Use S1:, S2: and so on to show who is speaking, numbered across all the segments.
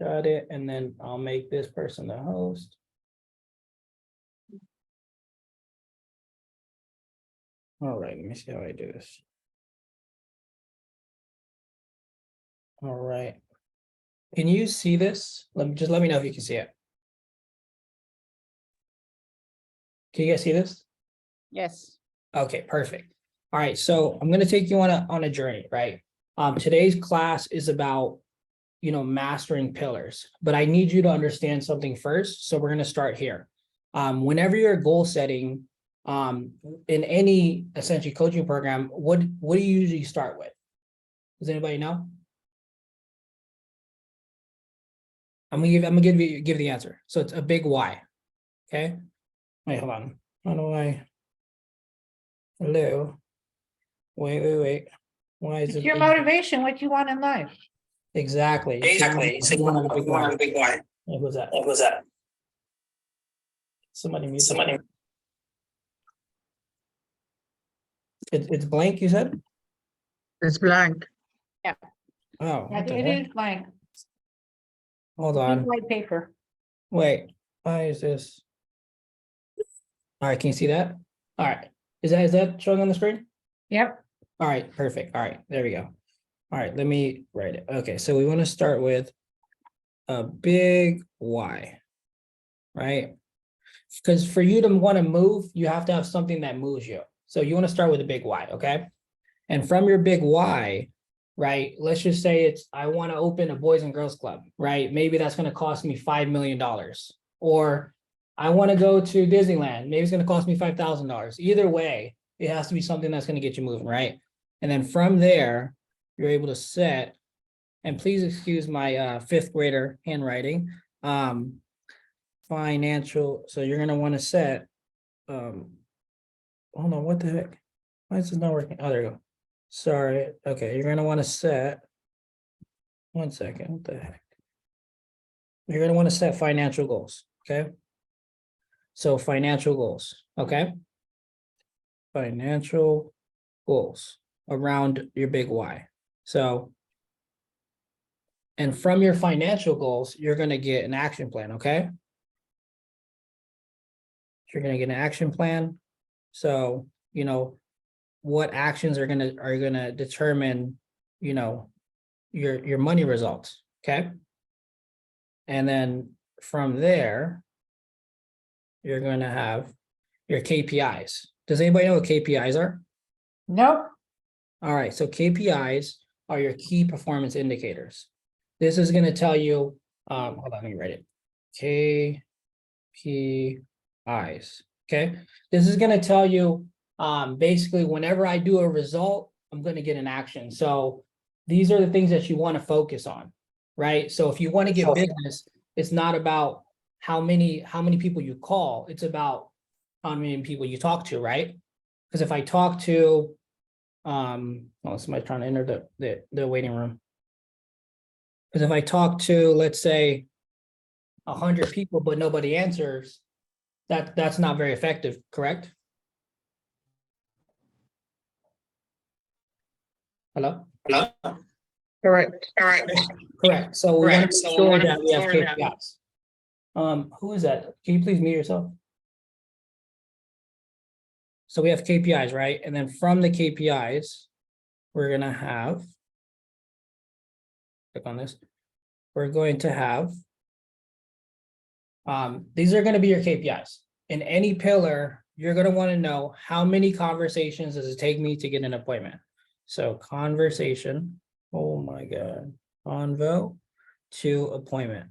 S1: Got it. And then I'll make this person the host. All right, let me see how I do this. All right. Can you see this? Let me know if you can see it. Can you guys see this?
S2: Yes.
S1: Okay, perfect. All right, so I'm gonna take you on a journey, right? Today's class is about, mastering pillars, but I need you to understand something first. So we're gonna start here. Whenever you're goal setting, in any essentially coaching program, what do you usually start with? Does anybody know? I'm gonna give the answer. So it's a big why. Okay. Wait, hold on. How do I? Hello. Wait. Why is
S3: It's
S1: it
S3: your motivation, what you want in life.
S1: exactly?
S4: Exactly.
S1: So you want a big why.
S4: Big why.
S1: What was that?
S4: What was that?
S1: Somebody mute.
S4: Somebody.
S1: It's blank. You said?
S5: It's blank.
S1: Oh,
S3: Yeah,
S1: what the
S3: it
S1: heck?
S3: is blank.
S1: Hold
S3: Pink
S1: on.
S3: white paper.
S1: Wait. Why is this? All right. Can you see that? All right. Is that showing on the screen?
S3: Yep.
S1: All right. Perfect. All right. There we go. All right. Let me write it. Okay. So we want to start with a big why, right? Because for you to want to move, you have to have something that moves you. So you want to start with a big why, okay? And from your big why, right? Let's just say it's I want to open a boys and girls club, right? Maybe that's going to cost me $5 million. Or I want to go to Disneyland. Maybe it's going to cost me $5,000. Either way, it has to be something that's going to get you moving, right? And then from there, you're able to set, and please excuse my fifth grader handwriting. Financial, so you're gonna want to set, hold on, what the heck? Why is this not working? Oh, there you go. Sorry, okay, you're gonna want to set, one second, what the heck? You're gonna want to set financial goals, okay? So financial goals, okay? Financial goals around your big why. So, and from your financial goals, you're gonna get an action plan, okay? You're gonna get an action plan. So, what actions are gonna determine, your money results, okay? And then from there, you're gonna have your KPIs. Does anybody know what KPIs are?
S3: Nope.
S1: All right, so KPIs are your key performance indicators. This is gonna tell you, hold on, let me write it. KPIs, okay? This is gonna tell you, basically, whenever I do a result, I'm gonna get an action. So these are the things that you wanna focus on, right? So if you wanna get business, it's not about how many people you call, it's about how many people you talk to, right? Because if I talk to, somebody trying to enter the waiting room. Because if I talk to, let's say, 100 people, but nobody answers, that's not very effective, correct? Hello?
S4: Hello?
S5: Correct.
S4: All right.
S1: Correct. So we want to
S4: Correct.
S1: make
S4: So we
S1: sure
S4: wanna
S1: that we have
S4: make sure that-
S1: KPIs. Who is that? Can you please mute yourself? So we have KPIs, right? And then from the KPIs, we're gonna have, click on this, we're going to have, these are gonna be your KPIs. In any pillar, you're gonna want to know how many conversations does it take me to get an appointment? So conversation, oh my God, convo to appointment.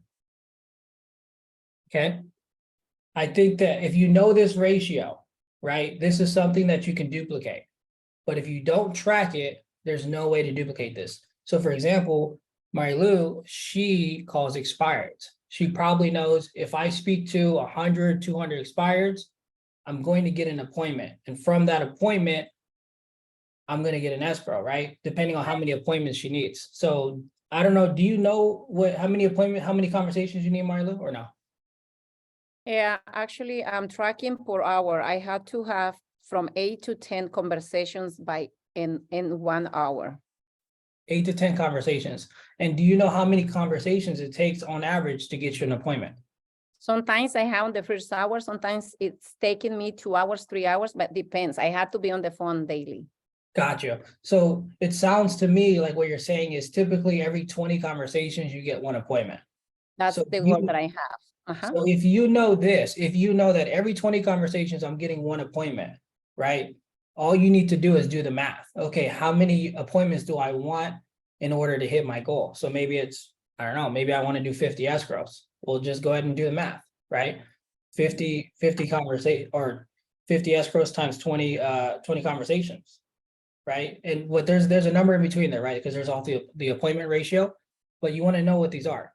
S1: Okay. I think that if you know this ratio, right, this is something that you can duplicate. But if you don't track it, there's no way to duplicate this. So for example, Mary Lou, she calls expireds. She probably knows if I speak to 100, 200 expireds, I'm going to get an appointment. And from that appointment, I'm going to get an escrow, right? Depending on how many appointments she needs. So I don't know, do you know how many conversations you need, Mary Lou, or no?
S2: Yeah, actually, I'm tracking per hour. I had to have from 8 to 10 conversations in 1 hour.
S1: 8 to 10 conversations. And do you know how many conversations it takes on average to get you an appointment?
S2: Sometimes I have the first hour, sometimes it's taking me 2 hours, 3 hours, but depends. I had to be on the phone daily.
S1: Gotcha. So it sounds to me like what you're saying is typically every 20 conversations, you get one appointment.
S2: That's
S1: So
S2: the
S1: you-
S2: goal that I have. Uh-huh.
S1: So if you know this, if you know that every 20 conversations, I'm getting one appointment, right? All you need to do is do the math. Okay, how many appointments do I want in order to hit my goal? So maybe it's, I don't know, maybe I want to do 50 escrows. We'll just go ahead and do the math, right? 50 conversation or 50 escrows times 20 conversations, right? And what there's a number in between there, right? Because there's also the appointment ratio, but you want to know what these are.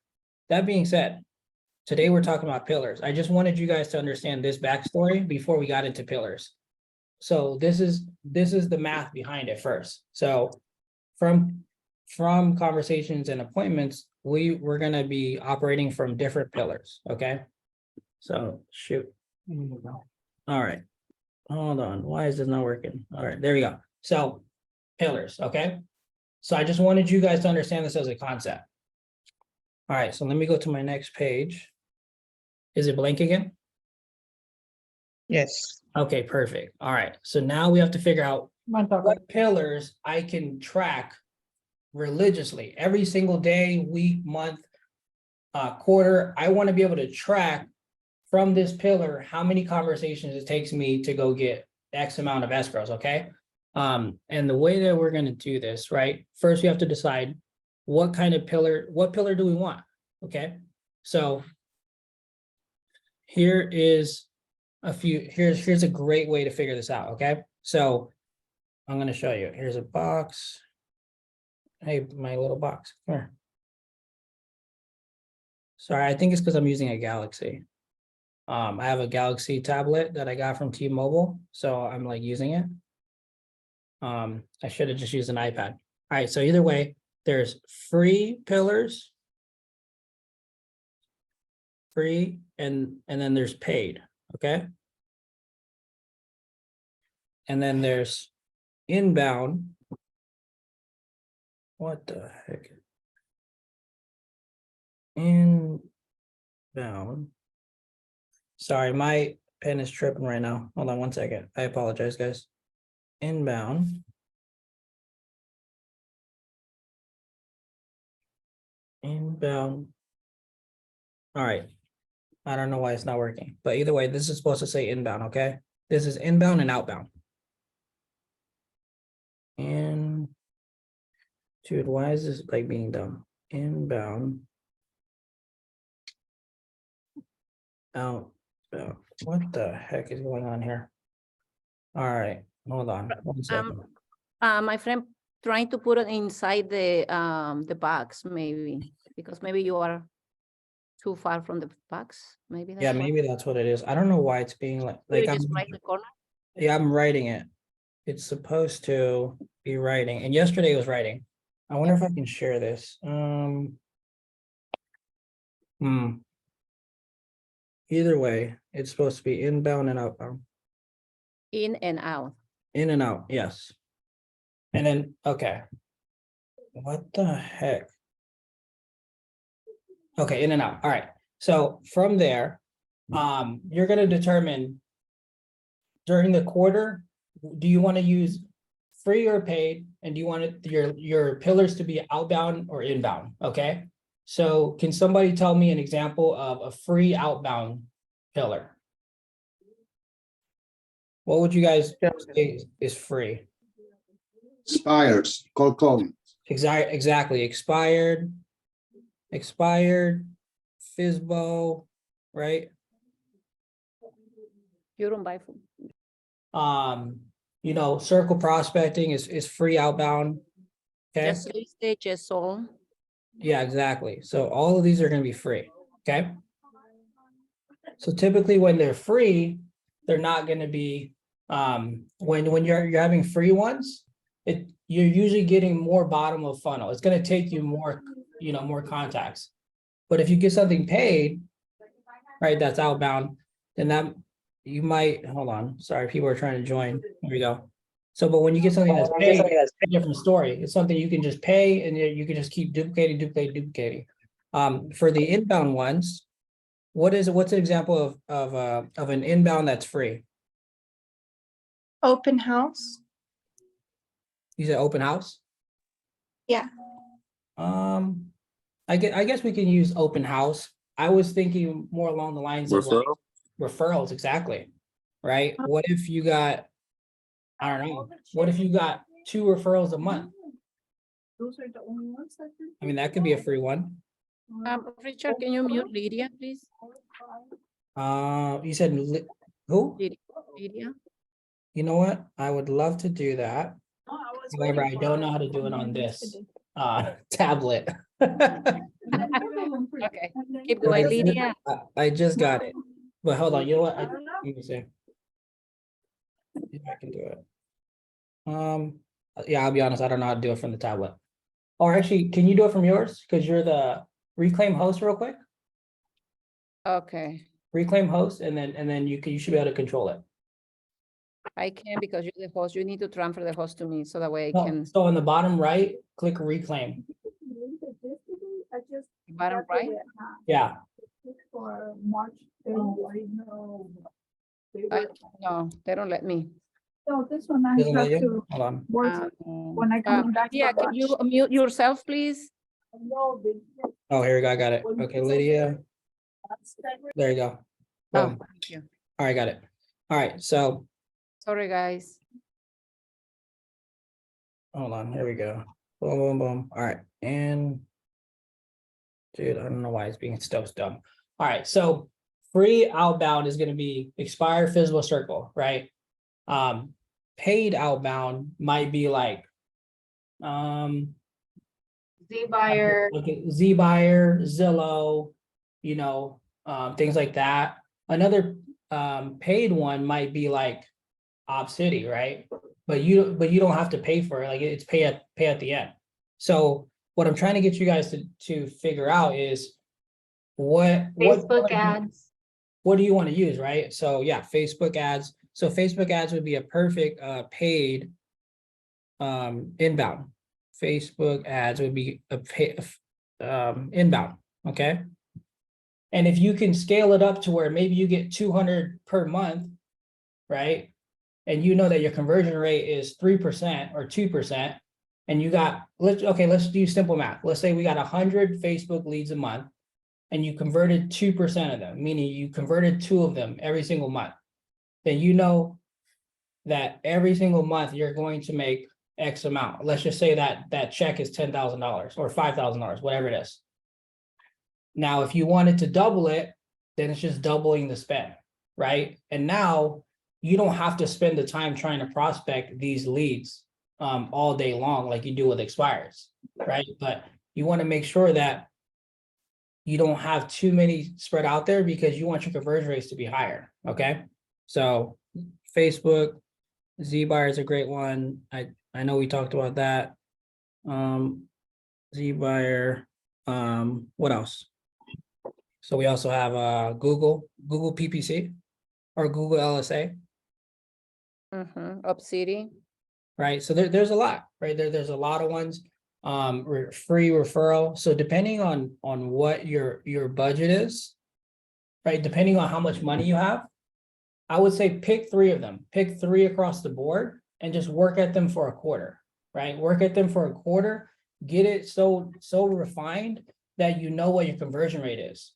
S1: That being said, today we're talking about pillars. I just wanted you guys to understand this backstory before we got into pillars. So this is the math behind it first. So from conversations and appointments, we're gonna be operating from different pillars, okay? So shoot. All right. Hold on. Why is this not working? All right, there we go. So pillars, okay? So I just wanted you guys to understand this as a concept. All right, so let me go to my next page. Is it blank again?
S5: Yes.
S1: Okay, perfect. All right, so now we have to figure out
S3: Come on, Tucker.
S1: what pillars I can track religiously every single day, week, month, quarter. I want to be able to track from this pillar how many conversations it takes me to go get X amount of escrows, okay? And the way that we're going to do this, right? First, we have to decide what kind of pillar, what pillar do we want? Okay, so here is a few, here's a great way to figure this out, okay? So I'm gonna show you. Here's a box. Hey, my little box, here. Sorry, I think it's because I'm using a Galaxy. I have a Galaxy tablet that I got from T-Mobile, so I'm like using it. I should have just used an iPad. All right, so either way, there's free pillars, free, and then there's paid, okay? And then there's inbound. What the heck? Inbound. Sorry, my pen is tripping right now. Hold on one second. I apologize, guys. Inbound. Inbound. All right. I don't know why it's not working, but either way, this is supposed to say inbound, okay? This is inbound and outbound. And dude, why is this like being dumb? Inbound. Outbound. What the heck is going on here? All right, hold on one second.
S2: My friend trying to put it inside the box, maybe, because maybe you are too far from the box, maybe.
S1: Yeah,
S2: that's why.
S1: maybe that's what it is. I don't know why it's being like
S2: Will you
S1: I'm,
S2: just right in the corner?
S1: yeah, I'm writing it. It's supposed to be writing, and yesterday it was writing. I wonder if I can share this. Either way, it's supposed to be inbound and outbound.
S2: In and out.
S1: In and out, yes. And then, okay. What the heck? Okay, in and out. All right. So from there, you're gonna determine during the quarter, do you want to use free or paid? And do you want it, your pillars to be outbound or inbound? Okay. So can somebody tell me an example of a free outbound pillar? What would you guys say is free?
S4: Expires, cold calling.
S1: Exactly. Expired, FISBO, right?
S2: You don't buy food.
S1: Circle prospecting is free outbound. Okay.
S2: Just listed, just sold.
S1: Yeah, exactly. So all of these are going to be free. Okay. So typically when they're free, they're not going to be, when you're having free ones, you're usually getting more bottom of funnel. It's going to take you more, more contacts. But if you get something paid, right, that's outbound, then that you might, hold on. Sorry, people are trying to join. Here we go. So, but when you get something that's paid, it's a different story. It's something you can just pay and you can just keep duplicating. For the inbound ones, what's an example of an inbound that's free?
S6: Open house.
S1: You said open house?
S6: Yeah.
S1: I guess we can use open house. I was thinking more along the lines of like referrals, exactly. Right? What if you got, I don't know, what if you got 2 referrals a month?
S3: Those are the only ones that.
S1: I mean, that could be a free one.
S2: Richard, can you mute Lydia, please?
S1: You said who?
S2: Lydia?
S1: You know what? I would love to do that. However, I don't know how to do it on this tablet.
S2: Okay, keep going, Lydia.
S1: I just got it. But hold on, you know what? Let me see. If I can do it. Yeah, I'll be honest, I don't know how to do it from the tablet. Or actually, can you do it from yours? Because you're the reclaim host real quick.
S2: Okay,
S1: Reclaim host, and then you should be able to control it.
S2: I can because you're the host. You need to transfer the host to me so that way I
S1: No,
S2: can,
S1: so on the bottom right, click reclaim.
S2: bottom right.
S1: Yeah.
S3: For March. No,
S2: No, they don't let me.
S3: this one I
S1: Doesn't let
S3: have
S1: you?
S3: to
S1: Hold on.
S3: work when I come back.
S2: Yeah, can you mute yourself, please?
S1: Oh, here we go. I got it. Okay, Lydia. There you go.
S2: Oh,
S1: Boom.
S2: thank you.
S1: All right, got it. All right, so
S2: Sorry, guys.
S1: hold on. Here we go. Boom, boom, boom. All right, and dude, I don't know why it's being so dumb. All right, so free outbound is going to be expire visible circle, right? Paid outbound might be like
S6: Z buyer.
S1: okay, Z buyer, Zillow, you know, things like that. Another paid one might be like Op City, right? But you don't have to pay for it. Like it's pay at the end. So what I'm trying to get you guys to figure out is
S6: Facebook ads.
S1: what do you want to use, right? So yeah, Facebook ads. So Facebook ads would be a perfect paid inbound. Facebook ads would be a pay, inbound, okay? And if you can scale it up to where maybe you get 200 per month, right? And you know that your conversion rate is 3% or 2%, and you got, let's do simple math. Let's say we got 100 Facebook leads a month, and you converted 2% of them, meaning you converted 2 of them every single month. Then you know that every single month you're going to make X amount. Let's just say that check is $10,000 or $5,000, whatever it is. Now, if you wanted to double it, then it's just doubling the spend, right? And now you don't have to spend the time trying to prospect these leads all day long like you do with expires, right? But you want to make sure that you don't have too many spread out there because you want your conversion rates to be higher, okay? So Facebook, Z buyer is a great one. I know we talked about that. Z buyer, what else? So we also have Google PPC or Google LSA,
S2: Up City.
S1: right? So there's a lot, right? There's a lot of ones. Free referral. So depending on what your budget is, right? Depending on how much money you have, I would say pick 3 of them. Pick 3 across the board and just work at them for a quarter, right? Work at them for a quarter, get it so refined that you know what your conversion rate is.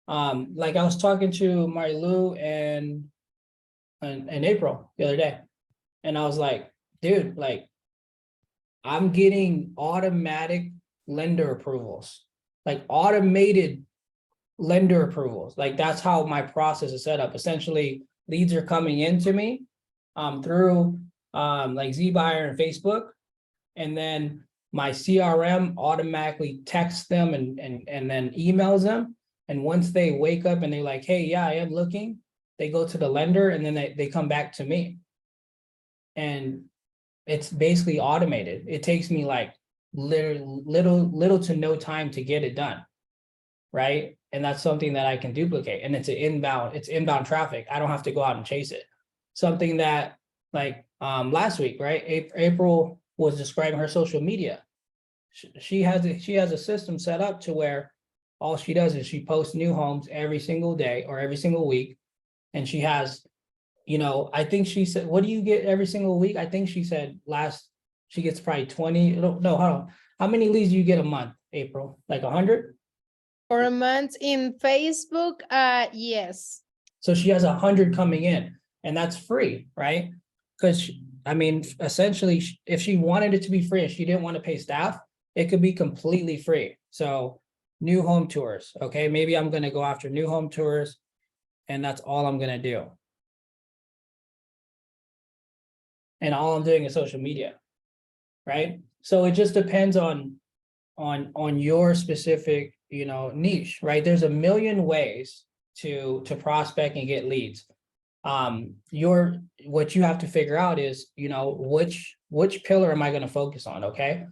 S1: Like I was talking to Marilu and April the other day, and I was like, dude, like I'm getting automatic lender approvals, like automated lender approvals. Like that's how my process is set up. Essentially, leads are coming into me through like ZBuyer and Facebook, and then my CRM automatically texts them and then emails them. And once they wake up and they're like, hey, yeah, I am looking, they go to the lender and then they come back to me. And it's basically automated. It takes me like little to no time to get it done, right? And that's something that I can duplicate. And it's inbound traffic. I don't have to go out and chase it. Something that like last week, right? April was describing her social media. She has a system set up to where all she does is she posts new homes every single day or every single week. And she has, I think she said, what do you get every single week? I think she said she gets probably 20, no, hold on. How many leads do you get a month, April? Like 100?
S7: For a month in Facebook, yes.
S1: So she has 100 coming in, and that's free, right? Because essentially, if she wanted it to be free and she didn't want to pay staff, it could be completely free. So new home tours, okay? Maybe I'm gonna go after new home tours, and that's all I'm gonna do. And all I'm doing is social media, right? So it just depends on your specific, niche, right? There's a million ways to prospect and get leads. What you have to figure out is, which pillar am I going to focus on? Okay.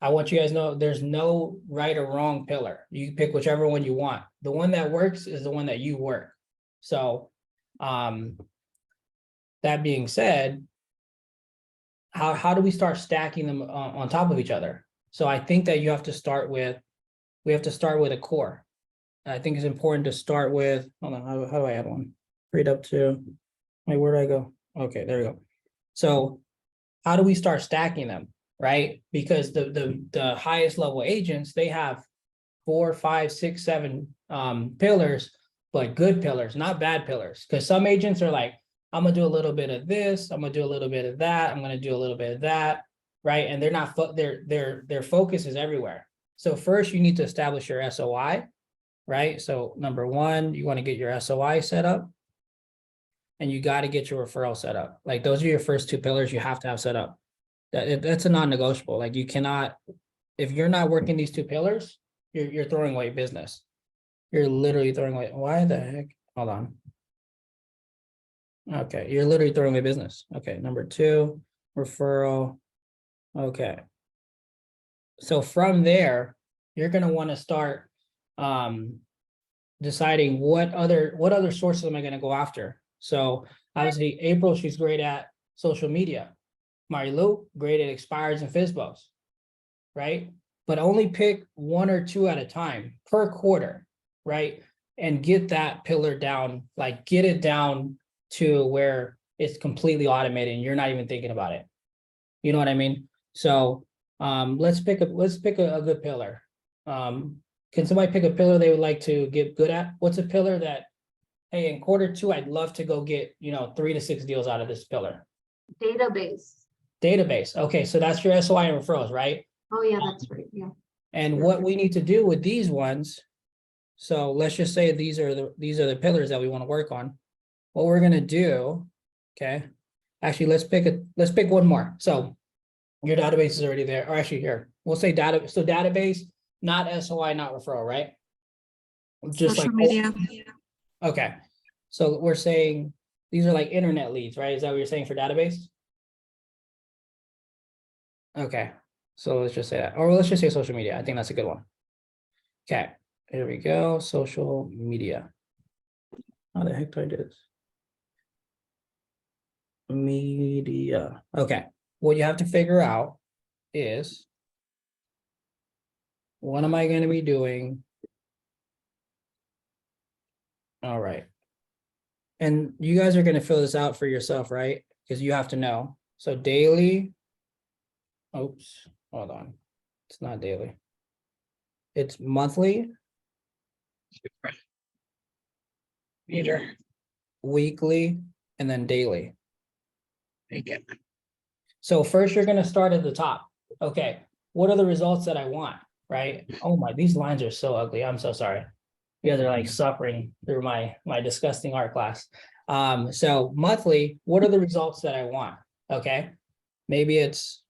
S1: I want you guys to know there's no right or wrong pillar. You pick whichever one you want. The one that works is the one that you work. So, that being said, how do we start stacking them on top of each other? So I think that we have to start with a core. I think it's important to start with, hold on, how do I add one? Read up to, wait, where do I go? Okay, there we go. So how do we start stacking them, right? Because the highest level agents, they have 4, 5, 6, 7 pillars, but good pillars, not bad pillars. Because some agents are like, I'm gonna do a little bit of this, I'm gonna do a little bit of that, I'm gonna do a little bit of that, right? And they're not, their focus is everywhere. So first you need to establish your SOI, right? So number one, you want to get your SOI set up, and you got to get your referral set up. Like those are your first 2 pillars you have to have set up. That's a non-negotiable. Like you cannot, if you're not working these 2 pillars, you're throwing away business. You're literally throwing away, why the heck? Hold on. Okay, you're literally throwing away business. Okay, number 2, referral. Okay. So from there, you're going to want to start deciding what other sources am I going to go after. So obviously April, she's great at social media. Marilu, great at expires and FSBOs, right? But only pick 1 or 2 at a time per quarter, right? And get that pillar down, like get it down to where it's completely automated and you're not even thinking about it. You know what I mean? So let's pick a good pillar. Can somebody pick a pillar they would like to get good at? What's a pillar that, hey, in quarter 2, I'd love to go get, 3 to 6 deals out of this pillar? Database. Okay, so that's your SOI and referrals, right?
S6: Oh, yeah, that's right. Yeah.
S1: And what we need to do with these ones, so let's just say these are the pillars that we want to work on. What we're gonna do, okay? Actually, let's pick one more. So your database is already there, or actually here, we'll say data. So database, not SOI, not referral, right? Just
S8: Social
S1: like
S8: media.
S1: Okay, so we're saying these are like internet leads, right? Is that what you're saying for database? Okay, so let's just say that, or let's just say social media. I think that's a good one. Okay, here we go, social media. How the heck do I do this? Media. Okay, what you have to figure out is, what am I going to be doing? All right. And you guys are going to fill this out for yourself, right? Because you have to know. So daily. Oops, hold on. It's not daily. It's monthly.
S5: Peter.
S1: Weekly, and then daily.
S5: Okay.
S1: So first you're going to start at the top. Okay, what are the results that I want, right? Oh my, these lines are so ugly. I'm so sorry. You guys are like suffering through my disgusting art class. So monthly, what are the results that I want? Okay, maybe it's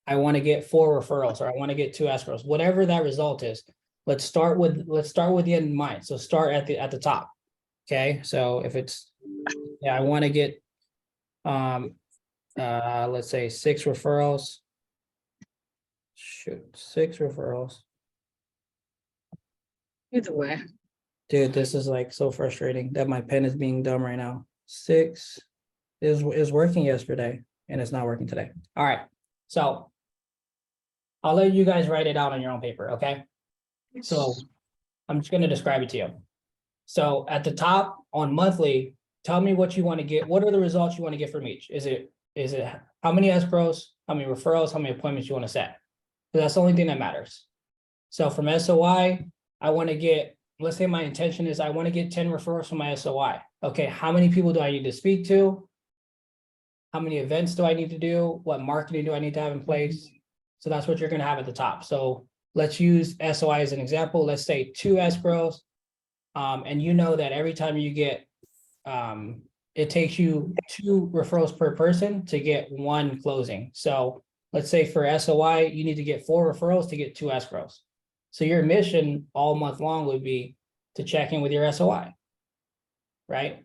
S1: I want to get 4 referrals, or I want to get 2 escrows, whatever that result is. Let's start with the end in mind. So start at the top. Okay, so if it's, yeah, I want to get let's say 6 referrals. Shoot, 6 referrals.
S5: Either way.
S1: Dude, this is like so frustrating that my pen is being dumb right now. 6 is working yesterday. and it's not working today. All right, so I'll let you guys write it out on your own paper, okay? So I'm just gonna describe it to you. So at the top on monthly, tell me what you want to get. What are the results you want to get from each? Is it how many escrows, how many referrals, how many appointments you want to set? Because that's the only thing that matters. So from SOI, I want to get, let's say my intention is I want to get 10 referrals from my SOI. Okay, how many people do I need to speak to? How many events do I need to do? What marketing do I need to have in place? So that's what you're going to have at the top. So let's use SOI as an example. Let's say 2 escrows. And you know that every time you get, it takes you 2 referrals per person to get 1 closing. So let's say for SOI, you need to get 4 referrals to get 2 escrows. So your mission all month long would be to check in with your SOI, right?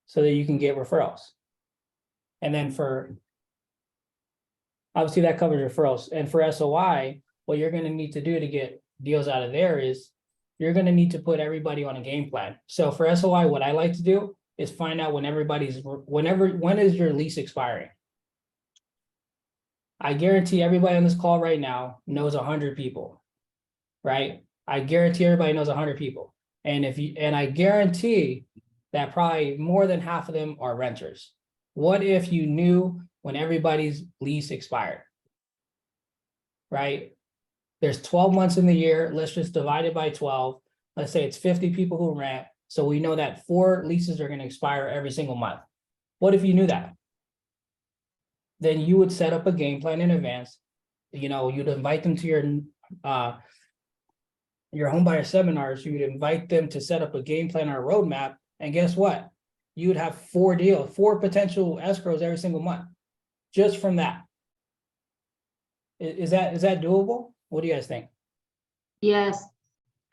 S1: So that you can get referrals. And then obviously that covers referrals. And for SOI, what you're going to need to do to get deals out of there is you're going to need to put everybody on a game plan. So for SOI, what I like to do is find out when when is your lease expiring? I guarantee everybody on this call right now knows 100 people, right? I guarantee everybody knows 100 people. And I guarantee that probably more than half of them are renters. What if you knew when everybody's lease expired? Right? There's 12 months in the year. Let's just divide it by 12. Let's say it's 50 people who rent. So we know that 4 leases are going to expire every single month. What if you knew that? Then you would set up a game plan in advance. You know, you'd invite them to your home buyer seminars. You would invite them to set up a game plan or a roadmap. And guess what? You would have 4 potential escrows every single month, just from that. Is that doable? What do you guys think?
S6: Yes.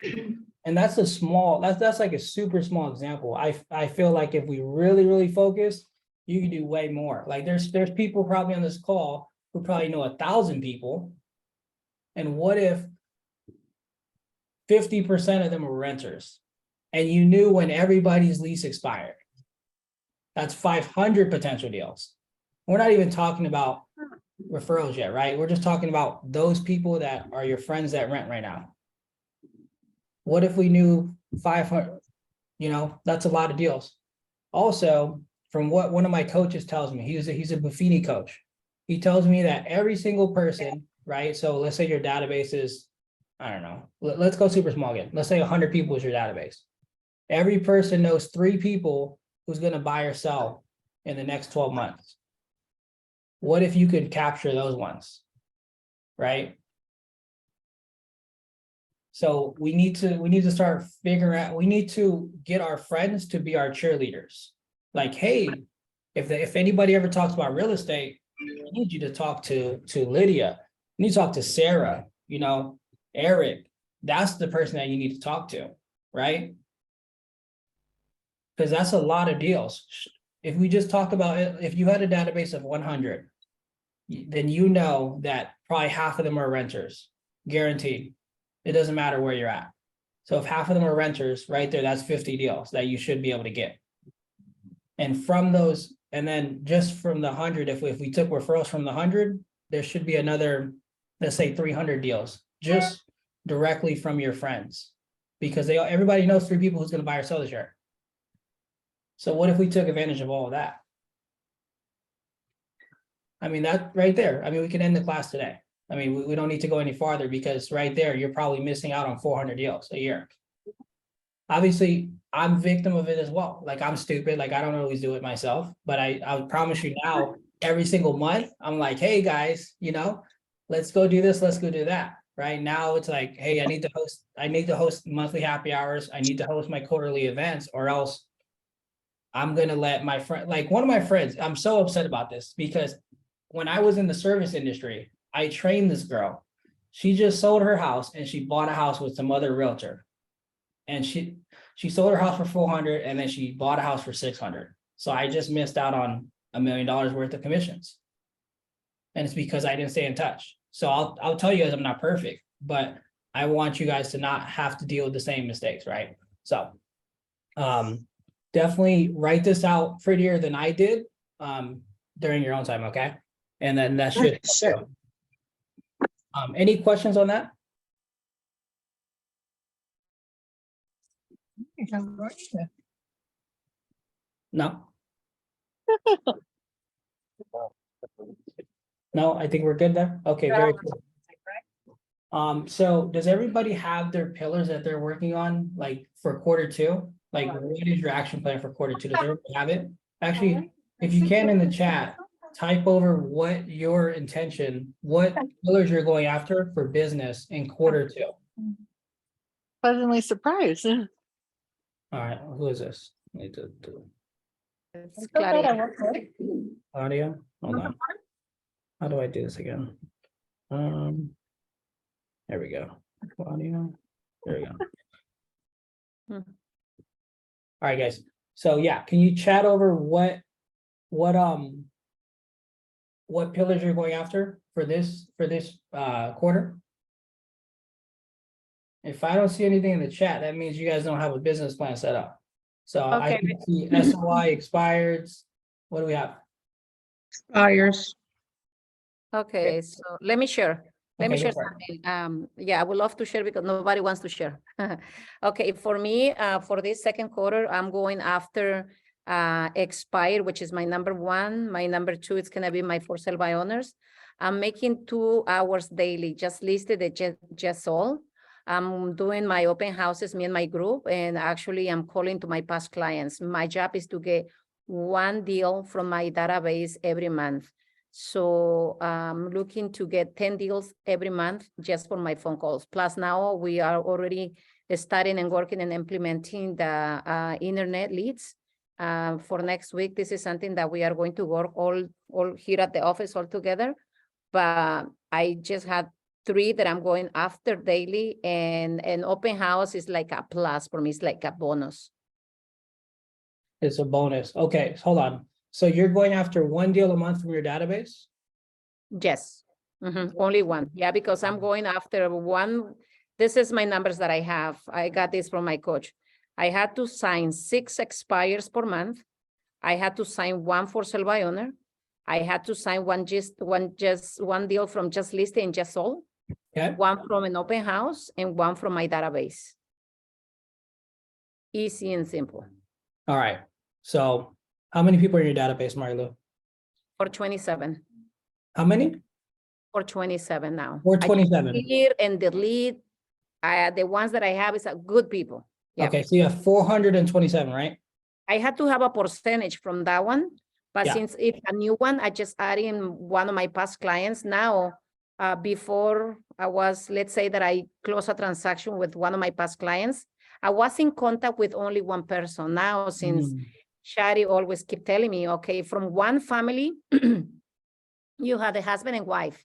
S1: And that's that's like a super small example. I feel like if we really focus, you can do way more. Like there's people probably on this call who probably know 1,000 people. And what if 50% of them were renters and you knew when everybody's lease expired? That's 500 potential deals. We're not even talking about referrals yet, right? We're just talking about those people that are your friends that rent right now. What if we knew 500? You know, that's a lot of deals. Also, from what one of my coaches tells me, he's a Buffini coach. He tells me that every single person, right? So let's say your database is, I don't know, let's go super small again. Let's say 100 people is your database. Every person knows 3 people who's going to buy or sell in the next 12 months. What if you could capture those ones, right? So we need to start figuring out, we need to get our friends to be our cheerleaders. Like, hey, if anybody ever talks about real estate, I need you to talk to Lydia. You need to talk to Sarah, you know, Eric. That's the person that you need to talk to, right? Because that's a lot of deals. If we just talk about it, if you had a database of 100, then you know that probably half of them are renters, guaranteed. It doesn't matter where you're at. So if half of them are renters, right there, that's 50 deals that you should be able to get. And from those, and then just from the 100, if we took referrals from the 100, there should be another, let's say 300 deals, just directly from your friends. Because everybody knows 3 people who's going to buy or sell this year. So what if we took advantage of all of that? I mean, that right there, I mean, we can end the class today. I mean, we don't need to go any farther because right there, you're probably missing out on 400 deals a year. Obviously, I'm victim of it as well. Like I'm stupid, like I don't always do it myself, but I promise you now, every single month, I'm like, hey guys, you know, let's go do this, let's go do that. Right now it's like, hey, I need to host monthly happy hours. I need to host my quarterly events, or else I'm gonna let my friend, like one of my friends, I'm so upset about this because when I was in the service industry, I trained this girl. She just sold her house and she bought a house with some other realtor. And she sold her house for 400 and then she bought a house for 600. So I just missed out on $1 million worth of commissions. And it's because I didn't stay in touch. So I'll tell you guys I'm not perfect, but I want you guys to not have to deal with the same mistakes, right? So definitely write this out prettier than I did. during your own time, okay? And then that should.
S5: Sure.
S1: Any questions on that? No? No, I think we're good there. Okay, very good. So does everybody have their pillars that they're working on, like for quarter 2? Like, what is your action plan for quarter 2? Does everybody have it? Actually, if you can in the chat, type over what your intention, what pillars you're going after for business in quarter 2.
S5: Pleasantly surprised.
S1: All right, who is this? Need to do
S2: It's Claudia.
S1: audio. Hold on. How do I do this again? There we go. Audio. There we go.
S2: Hmm.
S1: All right, guys. So yeah, can you chat over what pillars you're going after for this quarter? If I don't see anything in the chat, that means you guys don't have a business plan set up. So I
S2: Okay.
S1: can see SOI expireds. What do we have?
S5: Expires.
S2: Okay, so let me share. Let me
S1: Okay, go
S2: share
S1: for it.
S2: something. Yeah, I would love to share because nobody wants to share. Okay, for me, for this second quarter, I'm going after expire, which is my number 1. My number 2 is gonna be my for sale by owners. I'm making 2 hours daily, just listed at just all. I'm doing my open houses, me and my group, and actually I'm calling to my past clients. My job is to get 1 deal from my database every month. So I'm looking to get 10 deals every month just for my phone calls. Plus now we are already starting and working and implementing the internet leads. For next week, this is something that we are going to work all here at the office all together. But I just had 3 that I'm going after daily, and an open house is like a plus for me. It's like a bonus.
S1: It's a bonus. Okay, hold on. So you're going after 1 deal a month from your database?
S2: Yes, only 1. Yeah, because I'm going after 1. This is my numbers that I have. I got this from my coach. I had to sign 6 expires per month. I had to sign 1 for sale by owner. I had to sign one deal from just listing and just sold.
S1: Okay.
S2: 1 from an open house and 1 from my database. Easy and simple.
S1: All right. So how many people are in your database, Marilu?
S2: For 27.
S1: How many?
S2: For 27 now.
S1: Or
S2: I
S1: 27?
S2: clear and delete. The ones that I have is good people. Yeah.
S1: Okay, so you have 427, right?
S2: I had to have a percentage from that one, but
S1: Yeah.
S2: since it's a new one, I just add in one of my past clients. Now, before I was, let's say that I close a transaction with one of my past clients, I was in contact with only one person. Now, since Shari always keep telling me, okay, from one family, you had a husband and wife.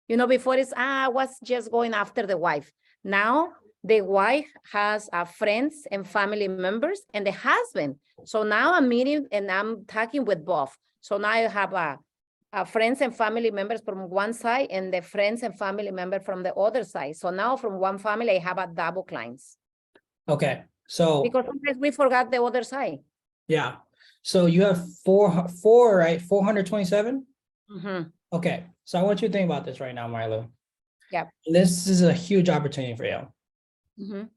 S2: You know, before I was just going after the wife. Now, the wife has friends and family members and the husband. So now I'm meeting and I'm talking with both. So now I have friends and family members from one side and the friends and family member from the other side. So now from one family, I have a double clients.
S1: Okay, so
S2: Because sometimes we forgot the other side.
S1: yeah. So you have four, right? 427? Okay, so I want you to think about this right now, Milo.
S2: Yeah.
S1: This is a huge opportunity for you.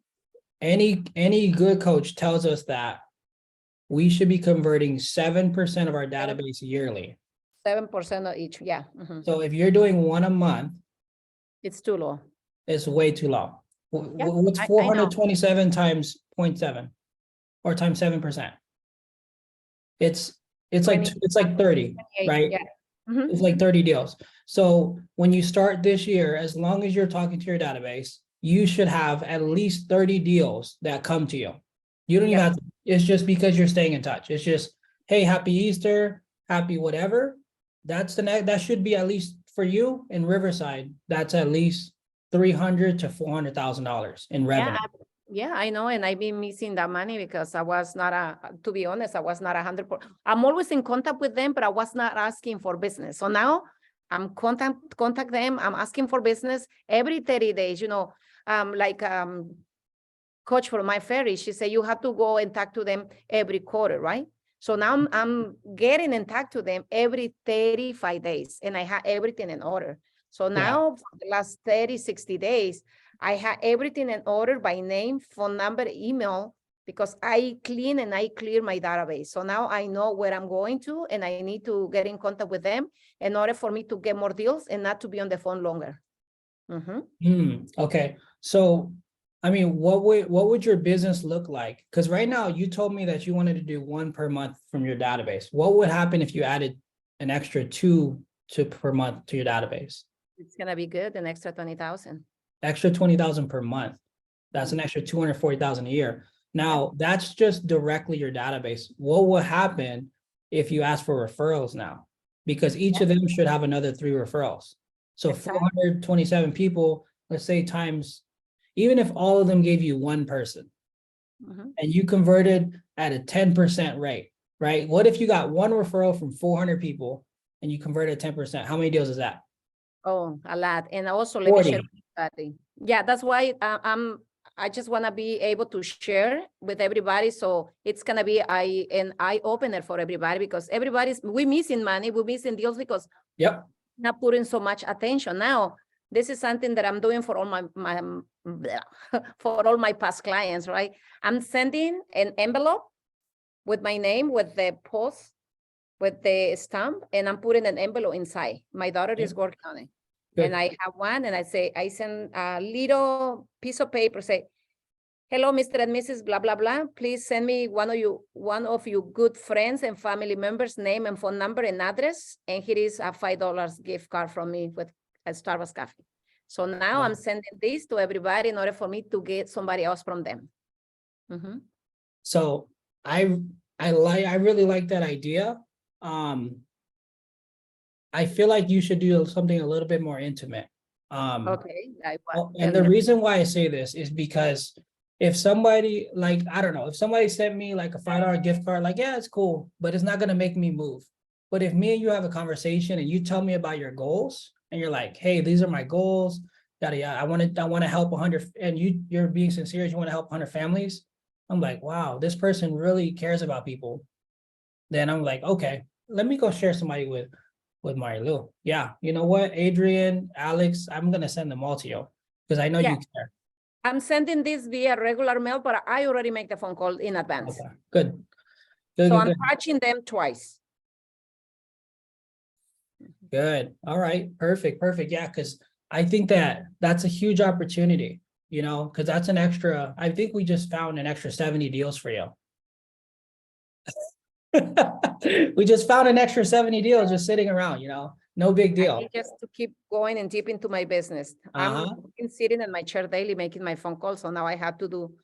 S1: Any good coach tells us that we should be converting 7% of our database yearly.
S2: 7% of each, yeah.
S1: So if you're doing 1 a month,
S2: It's too low.
S1: it's way too low.
S2: Yeah,
S1: What's
S2: I know.
S1: 427 times 0.7 or times 7%? It's like 30, right?
S2: Yeah.
S1: It's like 30 deals. So when you start this year, as long as you're talking to your database, you should have at least 30 deals that come to you. You don't even have to, it's just because you're staying in touch. It's just, hey, happy Easter, happy whatever. That's that should be at least for you in Riverside. That's at least $300,000 to $400,000 in revenue.
S2: Yeah, I know, and I've been missing that money because I was not to be honest, I was not 100%. I'm always in contact with them, but I was not asking for business. So now I'm contact them. I'm asking for business every 30 days, you know, coach for my ferry, she said, you have to go and talk to them every quarter, right? So now I'm getting in touch to them every 35 days and I have everything in order. So now for the last 30, 60 days, I have everything in order by name, phone number, email, because I clean and I clear my database. So now I know where I'm going to and I need to get in contact with them in order for me to get more deals and not to be on the phone longer.
S1: Okay, so I mean, what would your business look like? Because right now you told me that you wanted to do one per month from your database. What would happen if you added an extra two per month to your database?
S2: It's gonna be good, an extra 20,000.
S1: Extra 20,000 per month. That's an extra 240,000 a year. Now, that's just directly your database. What will happen if you ask for referrals now? Because each of them should have another 3 referrals. So
S2: Exactly.
S1: 427 people, let's say times, even if all of them gave you one person
S2: Mhm.
S1: and you converted at a 10% rate, right? What if you got one referral from 400 people and you converted 10%? How many deals is that?
S2: Oh, a lot. And also let me
S1: 40.
S2: share with everybody. Yeah, that's why I just want to be able to share with everybody. So it's gonna be an eye opener for everybody because we missing money, we're missing deals because
S1: Yep.
S2: not putting so much attention. Now, this is something that I'm doing for all my for all my past clients, right? I'm sending an envelope with my name, with the post, with the stamp, and I'm putting an envelope inside. My daughter is working on it.
S1: Good.
S2: And I have one, and I send a little piece of paper, say, hello, Mr. and Mrs. blah, blah, blah. Please send me one of you good friends and family members' name and phone number and address. And here is a $5 gift card from me with a Starbucks coffee. So now I'm sending this to everybody in order for me to get somebody else from them. Mhm.
S1: So I really like that idea. I feel like you should do something a little bit more intimate.
S2: Okay.
S1: And the reason why I say this is because if somebody like, I don't know, if somebody sent me like a $5 gift card, like, yeah, it's cool, but it's not gonna make me move. But if me and you have a conversation and you tell me about your goals and you're like, hey, these are my goals, yada, yada, I want to help 100, and you're being sincere, you want to help 100 families. I'm like, wow, this person really cares about people. Then I'm like, okay, let me go share somebody with Marilu. Yeah, you know what, Adrian, Alex, I'm gonna send them all to you because I know you care.
S2: I'm sending this via regular mail, but I already make the phone call in advance.
S1: Okay, good. Good,
S2: So
S1: good,
S2: I'm
S1: good.
S2: touching them twice.
S1: Good. All right. Perfect. Perfect. Yeah, because I think that's a huge opportunity, you know, because that's an extra. I think we just found an extra 70 deals for you. We just found an extra 70 deals just sitting around, you know, no big
S2: I
S1: deal.
S2: need just to keep going and deep into my business.
S1: Uh-huh.
S2: I'm been sitting in my chair daily making my phone calls. So now I have to do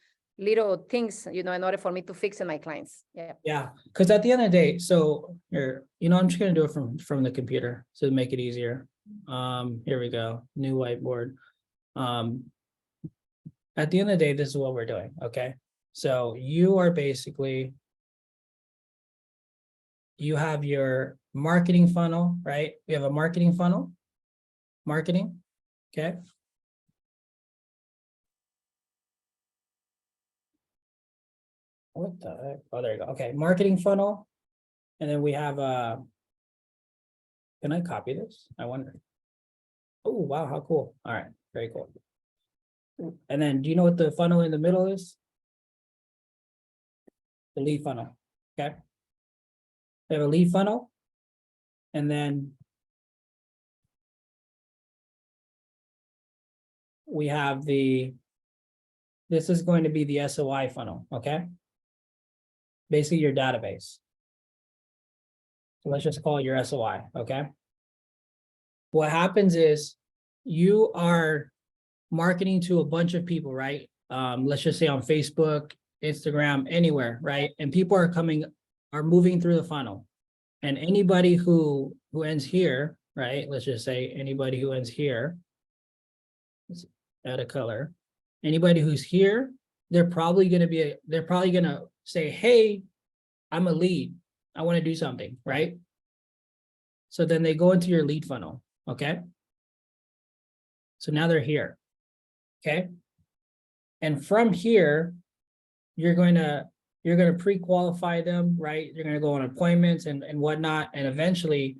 S2: little things, you know, in order for me to fix in my clients. Yeah.
S1: Yeah, because at the end of the day, so here, you know, I'm just gonna do it from the computer to make it easier. Here we go, new whiteboard. At the end of the day, this is what we're doing, okay? So you are basically, you have your marketing funnel, right? We have a marketing funnel, marketing, okay? What the heck? Oh, there you go. Okay, marketing funnel. And then we have can I copy this? I wonder. Oh, wow, how cool. All right, very cool. And then do you know what the funnel in the middle is? The lead funnel, okay? We have a lead funnel. And then we have this is going to be the SOI funnel, okay? Basically your database. So let's just call it your SOI, okay? What happens is you are marketing to a bunch of people, right? Let's just say on Facebook, Instagram, anywhere, right? And people are moving through the funnel. And anybody who ends here, right? Let's just say anybody who ends here, let's add a color. Anybody who's here, they're probably gonna say, hey, I'm a lead. I want to do something, right? So then they go into your lead funnel, okay? So now they're here, okay? And from here, you're going to you're gonna pre-qualify them, right? You're gonna go on appointments and whatnot, and eventually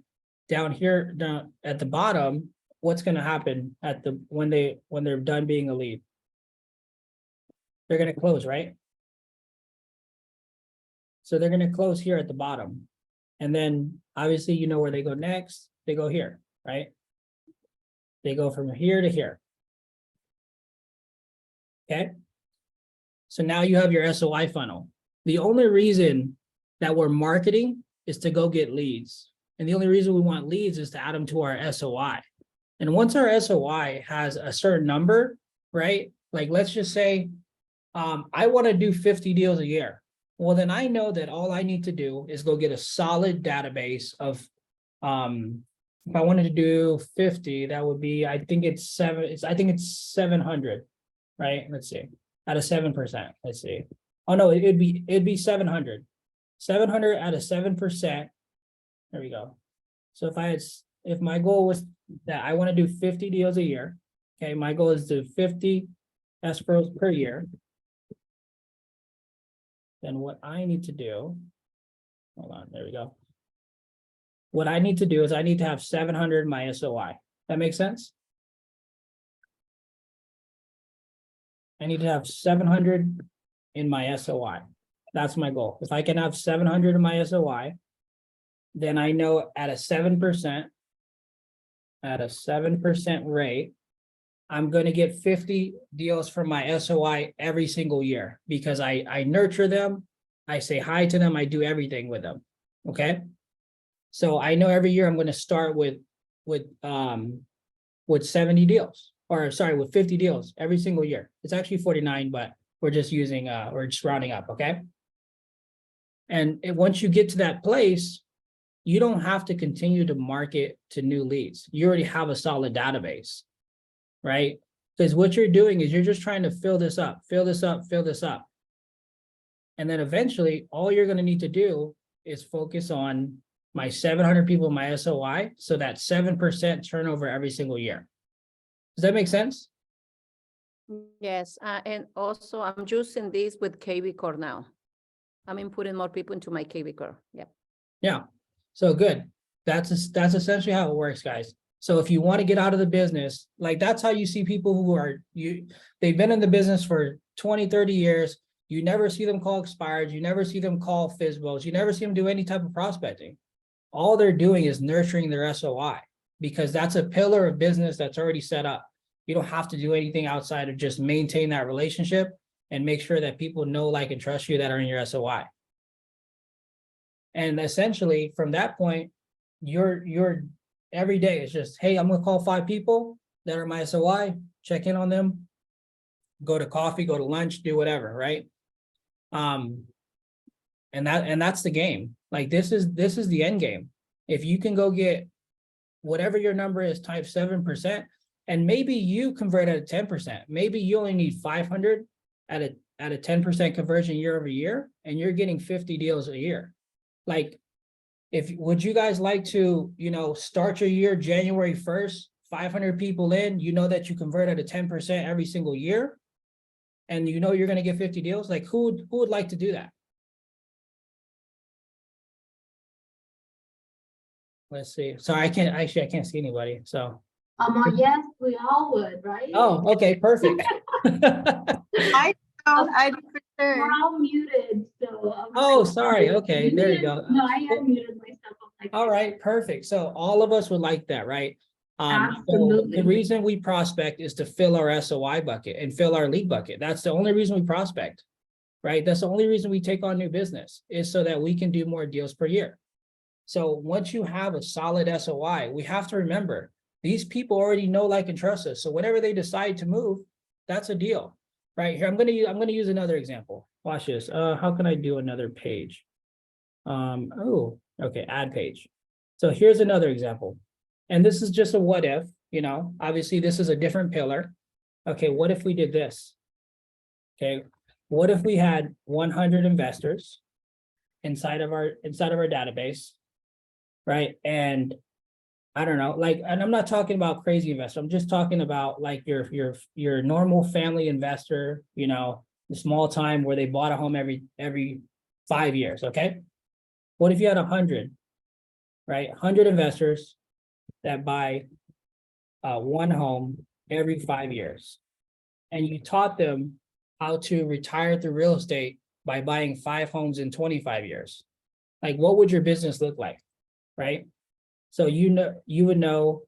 S1: down here, down at the bottom, what's gonna happen at the, when they're done being a lead? They're gonna close, right? So they're gonna close here at the bottom. And then obviously you know where they go next, they go here, right? They go from here to here. Okay? So now you have your SOI funnel. The only reason that we're marketing is to go get leads. And the only reason we want leads is to add them to our SOI. And once our SOI has a certain number, right? Like, let's just say, I want to do 50 deals a year. Well, then I know that all I need to do is go get a solid database of, if I wanted to do 50, that would be, I think it's 700, right? Let's see, out of 7%, let's see. Oh no, it'd be 700. 700 out of 7%. There we go. So if my goal was that I want to do 50 deals a year, okay, my goal is to 50 escrows per year. Then what I need to do, hold on, there we go. What I need to do is I need to have 700 in my SOI. That makes sense? I need to have 700 in my SOI. That's my goal. If I can have 700 in my SOI, then I know at a 7%, rate, I'm going to get 50 deals from my SOI every single year because I nurture them, I say hi to them, I do everything with them. Okay. So I know every year I'm going to start with 70 deals, or sorry, with 50 deals every single year. It's actually 49, but we're just using, we're just rounding up. Okay. And once you get to that place, you don't have to continue to market to new leads. You already have a solid database, right? Because what you're doing is you're just trying to fill this up. And then eventually all you're going to need to do is focus on my 700 people in my SOI. So that 7% turnover every single year. Does that make sense?
S2: Yes, and also I'm using this with KV Core now. I'm inputting more people into my KV Core. Yeah.
S1: Yeah. So good. That's essentially how it works, guys. So if you want to get out of the business, like that's how you see people who are, they've been in the business for 20, 30 years. You never see them call expireds. You never see them call FSBOs. You never see them do any type of prospecting. All they're doing is nurturing their SOI because that's a pillar of business that's already set up. You don't have to do anything outside of just maintain that relationship and make sure that people know, like, and trust you that are in your SOI. And essentially from that point, you're every day it's just, hey, I'm going to call 5 people that are my SOI, check in on them, go to coffee, go to lunch, do whatever, right? And that's the game. Like this is the end game. If you can go get whatever your number is times 7%, and maybe you convert at a 10%, maybe you only need 500 at a 10% conversion year over year, and you're getting 50 deals a year. Like, would you guys like to, start your year January 1st, 500 people in, you know that you convert at a 10% every single year, and you know you're going to get 50 deals? Like, who would like to do that? Let's see. Sorry, I can't see anybody. So.
S6: Yes, we all would, right?
S1: Oh, okay, perfect.
S5: I do for
S6: We're
S5: sure.
S6: all muted, so.
S1: Oh, sorry. Okay, there you go.
S6: No, I am muted myself.
S1: All right, perfect. So all of us would like that, right? So
S6: Absolutely.
S1: the reason we prospect is to fill our SOI bucket and fill our lead bucket. That's the only reason we prospect, right? That's the only reason we take on new business, is so that we can do more deals per year. So once you have a solid SOI, we have to remember these people already know, like, and trust us. So whenever they decide to move, that's a deal, right? Here, I'm gonna use another example. Watch this. How can I do another page? Oh, okay, add page. So here's another example. And this is just a what if, obviously this is a different pillar. Okay, what if we did this? Okay, what if we had 100 investors inside of our database, right? And I don't know, like, and I'm not talking about crazy investor. I'm just talking about like your normal family investor, the small time where they bought a home every 5 years, okay? What if you had 100, right? 100 investors that buy one home every 5 years. And you taught them how to retire through real estate by buying 5 homes in 25 years. Like, what would your business look like, right? So you would know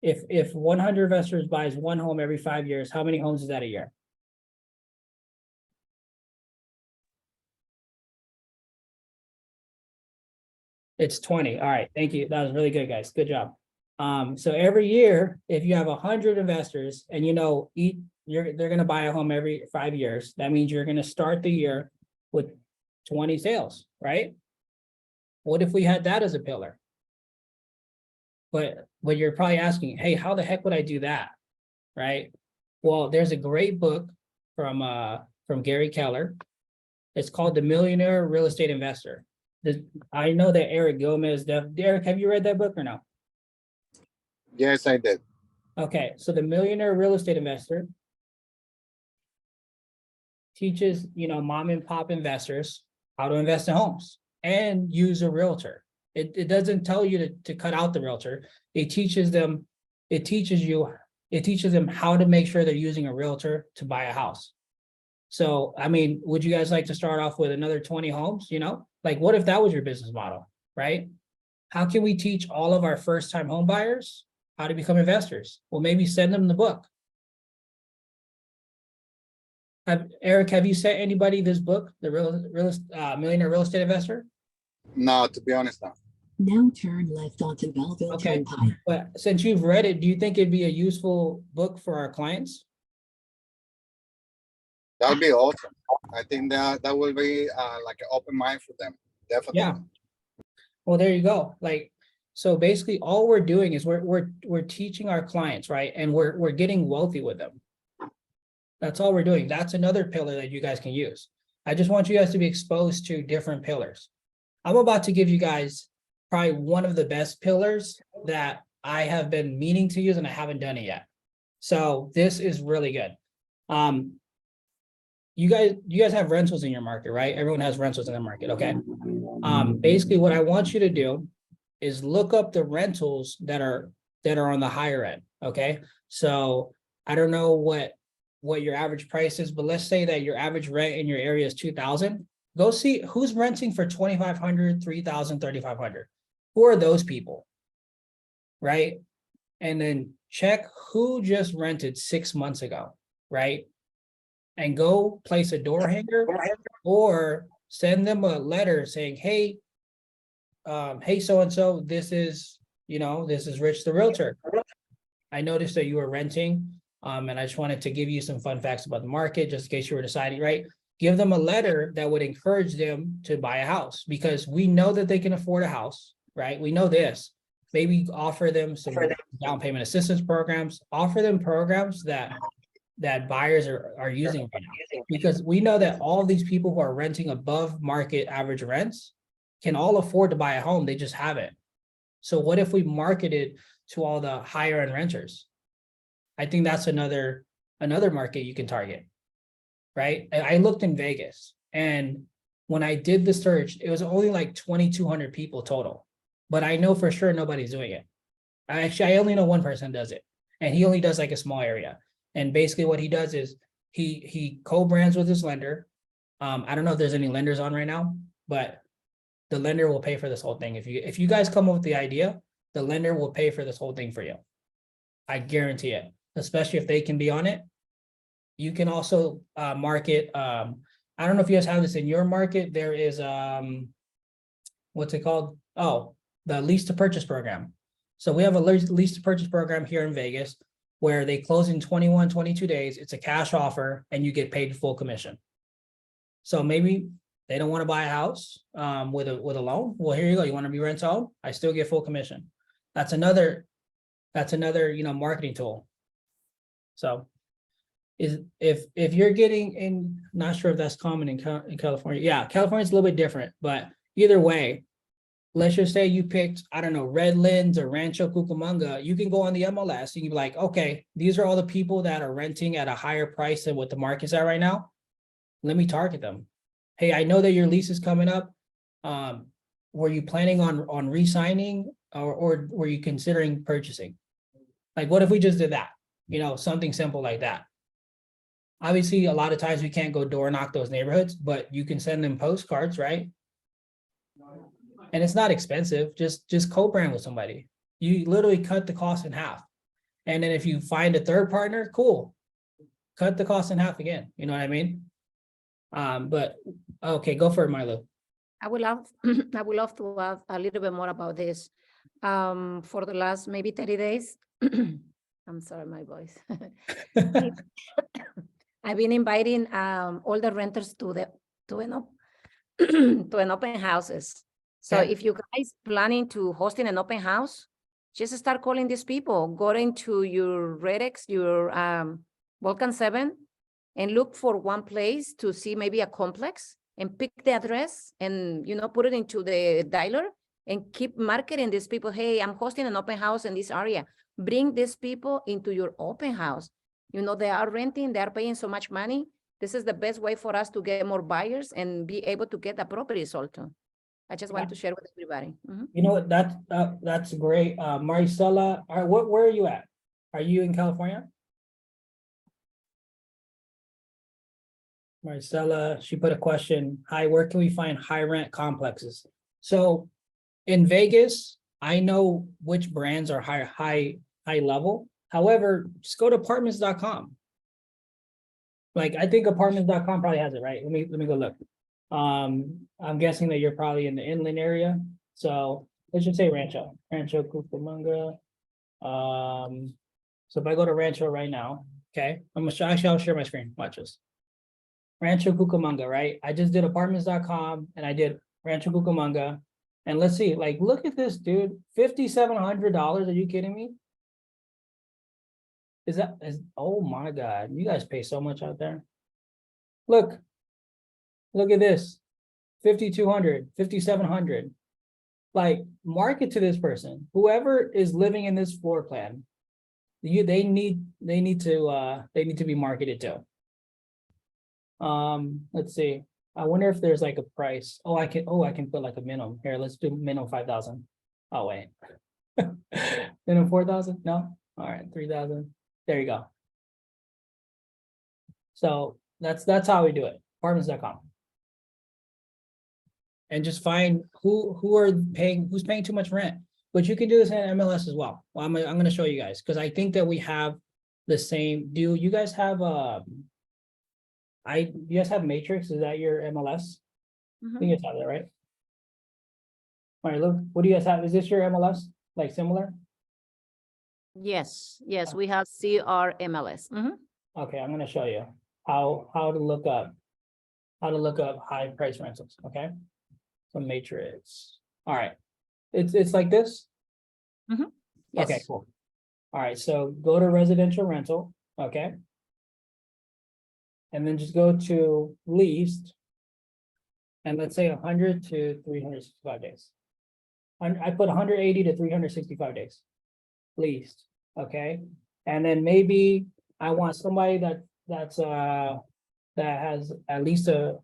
S1: if 100 investors buys one home every 5 years, how many homes is that a year? It's 20. All right, thank you. That was really good, guys. Good job. So every year, if you have 100 investors and you know they're gonna buy a home every 5 years, that means you're gonna start the year with 20 sales, right? What if we had that as a pillar? But you're probably asking, hey, how the heck would I do that? Right? Well, there's a great book from Gary Keller. It's called The Millionaire Real Estate Investor. I know that Eric Gomez, Eric, have you read that book or no?
S4: Yes, I did.
S1: Okay, so The Millionaire Real Estate Investor teaches, mom and pop investors how to invest in homes and use a realtor. It doesn't tell you to cut out the realtor. It teaches them how to make sure they're using a realtor to buy a house. So, I mean, would you guys like to start off with another 20 homes, Like, what if that was your business model, right? How can we teach all of our first-time home buyers how to become investors? Well, maybe send them the book. Eric, have you sent anybody this book, The Millionaire Real Estate Investor?
S4: No, to be honest, no.
S8: Now turn left onto Belleville
S1: Okay.
S8: Turnpike.
S1: But since you've read it, do you think it'd be a useful book for our clients?
S4: That would be awesome. I think that will be like an open mind for them. Definitely.
S1: Yeah. Well, there you go. Like, so basically all we're doing is we're teaching our clients, right? And we're getting wealthy with them. That's all we're doing. That's another pillar that you guys can use. I just want you guys to be exposed to different pillars. I'm about to give you guys probably one of the best pillars that I have been meaning to use and I haven't done it yet. So this is really good. You guys have rentals in your market, right? Everyone has rentals in their market, okay? Basically what I want you to do is look up the rentals that are on the higher end, okay? So I don't know what your average price is, but let's say that your average rent in your area is 2,000. Go see who's renting for 2,500, 3,000, 3,500. Who are those people, right? And then check who just rented 6 months ago, right? And go place a door hanger or send them a letter saying, hey, so-and-so, this is Rich the Realtor. I noticed that you were renting, and I just wanted to give you some fun facts about the market, just in case you were deciding, right? Give them a letter that would encourage them to buy a house because we know that they can afford a house, right? We know this. Maybe offer them some down payment assistance programs, offer them programs that buyers are using right now. Because we know that all these people who are renting above market average rents can all afford to buy a home, they just haven't. So what if we marketed to all the higher end renters? I think that's another market you can target, right? I looked in Vegas and when I did the search, it was only like 2,200 people total, but I know for sure nobody's doing it. I only know one person does it and he only does like a small area. And basically what he does is he co-brands with his lender. I don't know if there's any lenders on right now, but the lender will pay for this whole thing. If you guys come up with the idea, the lender will pay for this whole thing for you. I guarantee it, especially if they can be on it. You can also market. I don't know if you guys have this in your market. There is, what's it called? Oh, the lease to purchase program. So we have a lease to purchase program here in Vegas where they close in 21, 22 days. It's a cash offer and you get paid full commission. So maybe they don't want to buy a house with a loan. Well, here you go. You want to be rent out? I still get full commission. That's another marketing tool. So if you're getting in, not sure if that's common in California. Yeah, California's a little bit different, but either way, let's just say you picked, I don't know, Redlands or Rancho Cucamonga. You can go on the MLS. You can be like, okay, these are all the people that are renting at a higher price than what the market's at right now. Let me target them. hey, I know that your lease is coming up. Were you planning on re-signing or were you considering purchasing? Like, what if we just did that? You know, something simple like that. Obviously, a lot of times we can't go door knock those neighborhoods, but you can send them postcards, right? And it's not expensive, just co-brand with somebody. You literally cut the cost in half. And then if you find a third partner, cool. Cut the cost in half again, you know what I mean? But, okay, go for it, Milo.
S2: I would love, I would love to add a little bit more about this. For the last maybe 30 days, I'm sorry, my voice. I've been inviting all the renters to an open houses. So
S1: Okay.
S2: if you guys planning to hosting an open house, just start calling these people, go into your Redex, your Vulcan 7, and look for one place to see maybe a complex and pick the address and, you know, put it into the dialer and keep marketing these people. Hey, I'm hosting an open house in this area. Bring these people into your open house. You know, they are renting, they are paying so much money. This is the best way for us to get more buyers and be able to get the property sold too. I just want to share with everybody. Mhm.
S1: You know what, that's great. Maricela, where are you at? Are you in California? Maricela, she put a question. Hi, where can we find high rent complexes? So in Vegas, I know which brands are high level. However, just go to apartments.com. Like, I think apartments.com probably has it, right? Let me go look. I'm guessing that you're probably in the inland area. So let's just say Rancho Cucamonga. So if I go to Rancho right now, okay, I'll share my screen. Watch this. Rancho Cucamonga, right? I just did apartments.com and I did Rancho Cucamonga. And let's see, like, look at this, dude. $5,700. Are you kidding me? Oh my God, you guys pay so much out there. Look at this. 5,200, 5,700. Like, market to this person. Whoever is living in this floor plan, they need to be marketed to. Let's see. I wonder if there's like a price. I can put like a minimum. Here, let's do minimum 5,000. Oh wait. Minimum 4,000? No? All right, 3,000. There you go. So that's how we do it. Apartments.com. And just find who's paying too much rent. But you can do this in MLS as well. Well, I'm gonna show you guys because I think that we have the same. Do you guys have you guys have Matrix? Is that your MLS? I think you guys have that, right? All right, look, what do you guys have? Is this your MLS? Like similar?
S2: Yes, we have CRMLS. Mhm.
S1: Okay, I'm gonna show you how to look up high price rentals. Okay, so Matrix. All right, it's like this.
S2: Yes.
S1: Okay, cool. All right, so go to residential rental. Okay, and then just go to leased, and let's say 100 to 365 days. I put 180 to 365 days leased. Okay, and then maybe I want somebody that has at least a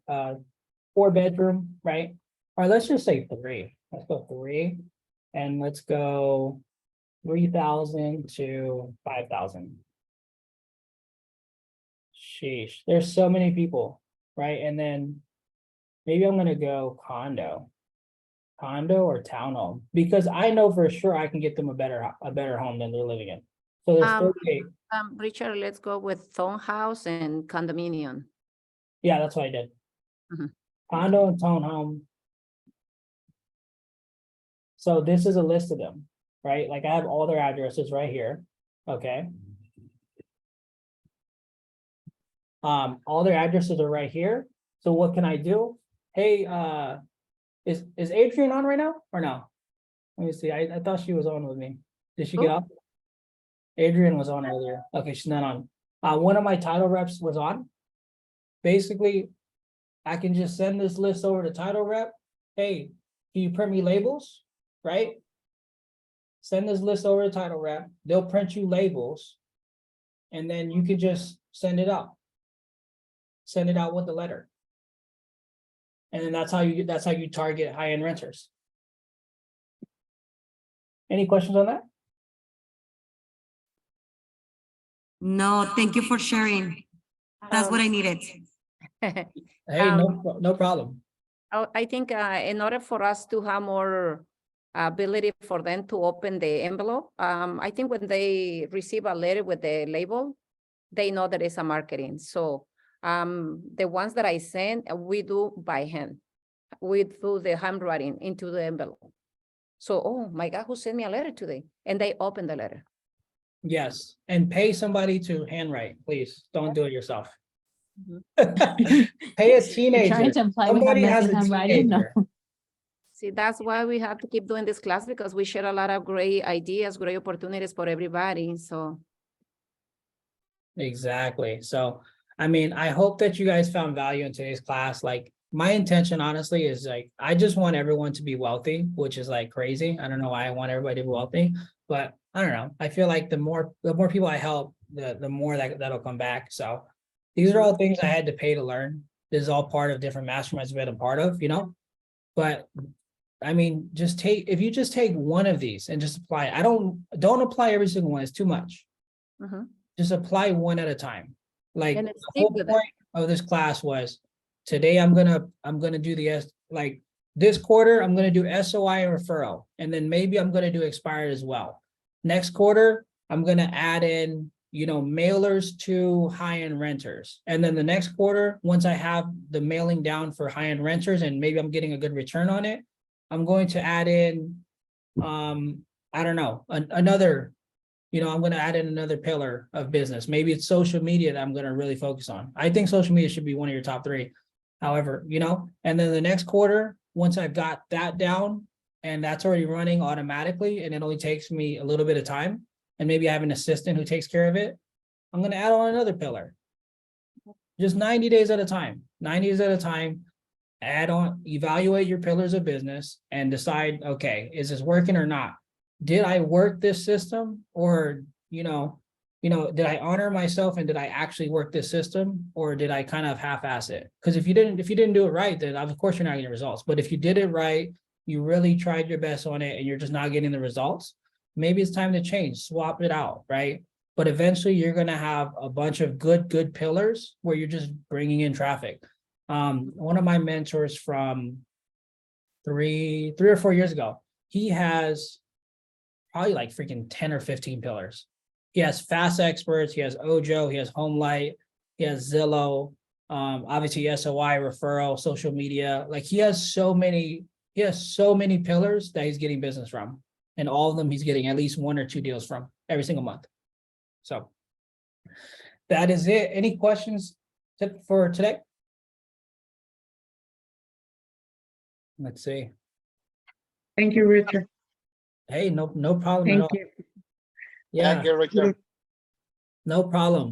S1: 4-bedroom, right? Or let's just say 3. Let's go 3, and let's go 3,000 to 5,000. Sheesh, there's so many people, right? And then maybe I'm gonna go condo or townhome, because I know for sure I can get them a better home than they're living in. So there's 38.
S2: Richard, let's go with townhouse and condominium.
S1: Yeah, that's what I did.
S2: Mhm.
S1: Condo and townhome. So this is a list of them, right? Like, I have all their addresses right here. Okay. All their addresses are right here. So what can I do? Hey, is Adrian on right now or no? Let me see. I thought she was on with me. Did she get
S2: Who?
S1: off? Adrian was on earlier. Okay, she's not on. One of my title reps was on. Basically, I can just send this list over to title rep. Hey, can you print me labels? Right? Send this list over to title rep. They'll print you labels. And then you can just send it out. Send it out with the letter. And then that's how you target high-end renters. Any questions on that?
S5: No, thank you for sharing. That's what I needed.
S1: Hey, no problem.
S2: I think in order for us to have more ability for them to open the envelope, I think when they receive a letter with the label, they know that it's a marketing. So the ones that I send, we do by hand. We do the handwriting into the envelope. So, oh my God, who sent me a letter today? And they open the letter.
S1: Yes, and pay somebody to handwrite, please. Don't do it yourself. Pay a teenager.
S9: to imply we have
S1: Somebody has
S9: messy
S1: a
S9: handwriting? No.
S1: teenager.
S2: See, that's why we have to keep doing this class, because we share a lot of great ideas, great opportunities for everybody. So
S1: Exactly. So, I mean, I hope that you guys found value in today's class. Like, my intention, honestly, is like, I just want everyone to be wealthy, which is like crazy. I don't know why I want everybody to be wealthy, but I don't know. I feel like the more people I help, the more that'll come back. So these are all things I had to pay to learn. This is all part of different masterminds I've been a part of, but I mean, if you just take one of these and just apply it. Don't apply every single one. It's too much. Just apply one at a time. Like
S2: And
S1: the
S2: stick
S1: whole
S2: with it.
S1: point of this class was today I'm gonna do like this quarter, I'm gonna do SOI and referral, and then maybe I'm gonna do expired as well. Next quarter, I'm gonna add in, mailers to high-end renters. And then the next quarter, once I have the mailing down for high-end renters and maybe I'm getting a good return on it, I'm going to add in, I don't know, another, I'm going to add in another pillar of business. Maybe it's social media that I'm going to really focus on. I think social media should be one of your top 3. However, and then the next quarter, once I've got that down and that's already running automatically, and it only takes me a little bit of time, and maybe I have an assistant who takes care of it, I'm going to add on another pillar. Just 90 days at a time, 90 days at a time, add on, evaluate your pillars of business and decide, okay, is this working or not? Did I work this system, or, did I honor myself and did I actually work this system, or did I kind of half-ass it? Because if you didn't do it right, then of course you're not getting results. But if you did it right, you really tried your best on it and you're just not getting the results, maybe it's time to change, swap it out, right? But eventually you're going to have a bunch of good pillars where you're just bringing in traffic. One of my mentors from 3 or 4 years ago, he has probably like freaking 10 or 15 pillars. He has Fast Experts, he has Ojo, he has Homelight, he has Zillow, obviously SOI, referral, social media. Like he has so many pillars that he's getting business from. And all of them he's getting at least 1 or 2 deals from every single month. So that is it. Any questions for today? Let's see.
S10: Thank you, Richard.
S1: Hey, no problem at all.
S10: Thank you.
S1: Yeah,
S4: Thank you, Richard.
S1: no problem.